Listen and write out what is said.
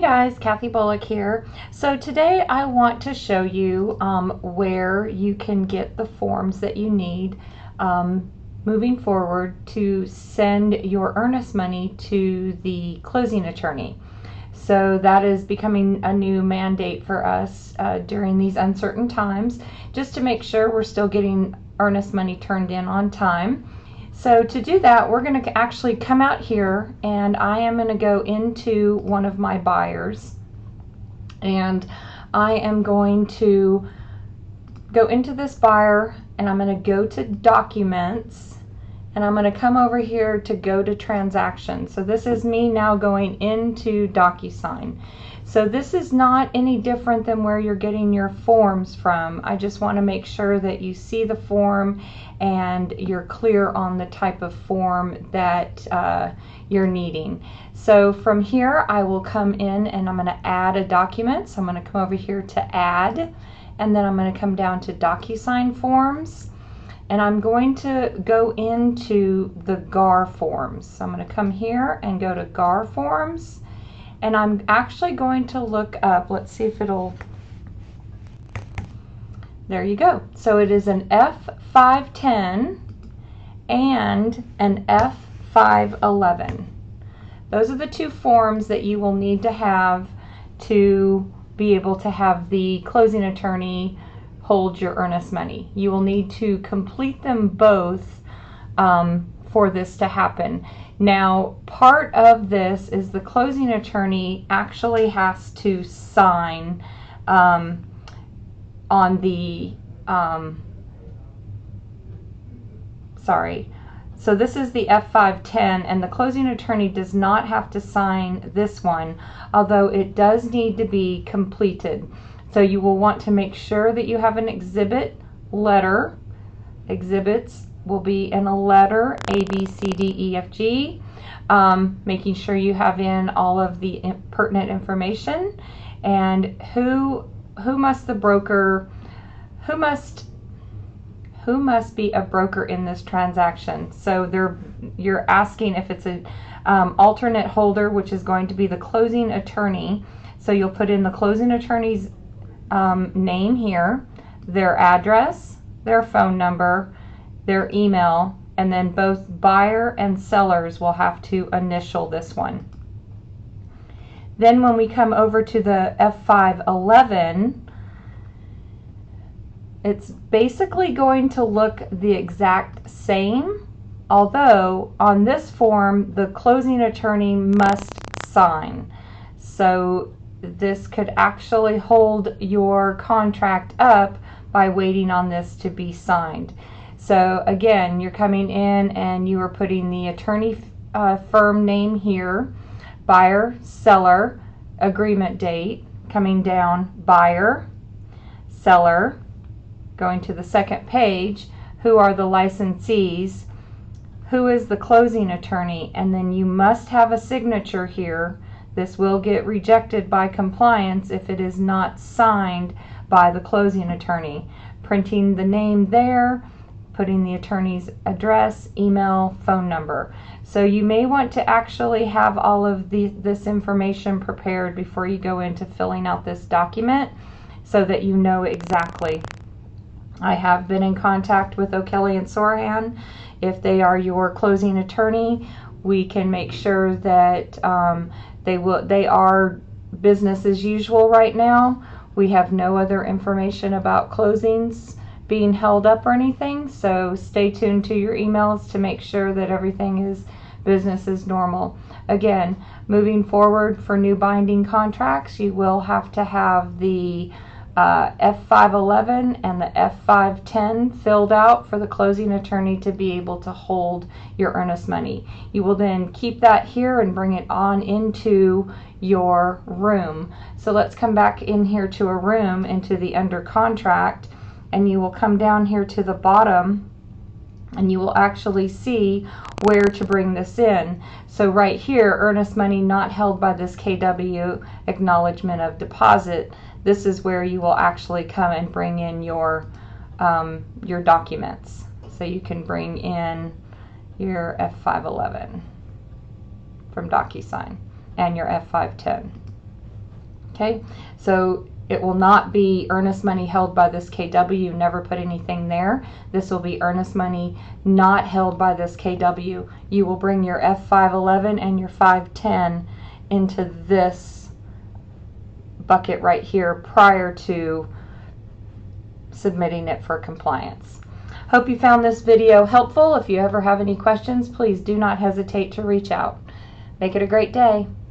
Hey guys, Kathy Bullock here. So today I want to show you where you can get the forms that you need moving forward to send your earnest money to the closing attorney. So that is becoming a new mandate for us during these uncertain times, just to make sure we're still getting earnest money turned in on time. So to do that, we're going to actually come out here, and I am going to go into one of my buyers, and I am going to go into this buyer, and I'm going to go to documents, and I'm going to come over here to go to transactions. So this is me now going into DocuSign. So this is not any different than where you're getting your forms from. I just want to make sure that you see the form and you're clear on the type of form that you're needing. So from here I will come in and I'm going to add a document. So I'm going to come over here to add, and then I'm going to come down to DocuSign forms. And I'm going to go into the GAR forms. So I'm going to come here and go to GAR forms. And I'm actually going to look up, let's see if it'll, there you go. So it is an F510 and an F511. Those are the two forms that you will need to have to be able to have the closing attorney hold your earnest money. You will need to complete them both for this to happen. Now, part of this is the closing attorney actually has to sign on the, so this is the F510, and the closing attorney does not have to sign this one, although it does need to be completed. So you will want to make sure that you have an exhibit letter. Exhibits will be in a letter, A, B, C, D, E, F, G, making sure you have in all of the pertinent information, and who must the broker, who must be a broker in this transaction. So you're asking if it's an alternate holder, which is going to be the closing attorney. So you'll put in the closing attorney's name here, their address, their phone number, their email, and then both buyer and sellers will have to initial this one. Then when we come over to the F511, it's basically going to look the exact same, although on this form the closing attorney must sign. So this could actually hold your contract up by waiting on this to be signed. So again, you're coming in and you are putting the attorney firm name here, buyer, seller, agreement date, coming down buyer, seller, going to the second page, who are the licensees, who is the closing attorney, and then you must have a signature here. This will get rejected by compliance if it is not signed by the closing attorney. Printing the name there, putting the attorney's address, email, phone number. So you may want to actually have all of this information prepared before you go into filling out this document so that you know exactly. I have been in contact with O'Kelly and Sorahan. If they are your closing attorney, we can make sure that they are business as usual right now. We have no other information about closings being held up or anything, so stay tuned to your emails to make sure that everything is business as normal. Again, moving forward for new binding contracts, you will have to have the F511 and the F510 filled out for the closing attorney to be able to hold your earnest money. You will then keep that here and bring it on into your room. So let's come back in here to a room, into the under contract, and you will come down here to the bottom and you will actually see where to bring this in. So right here, earnest money not held by this KW, acknowledgement of deposit. This is where you will actually come and bring in your documents. So you can bring in your F511 from DocuSign and your F510. Okay, so it will not be earnest money held by this KW. Never put anything there. This will be earnest money not held by this KW. You will bring your F511 and your 510 into this bucket right here prior to submitting it for compliance. Hope you found this video helpful. If you ever have any questions, please do not hesitate to reach out. Make it a great day.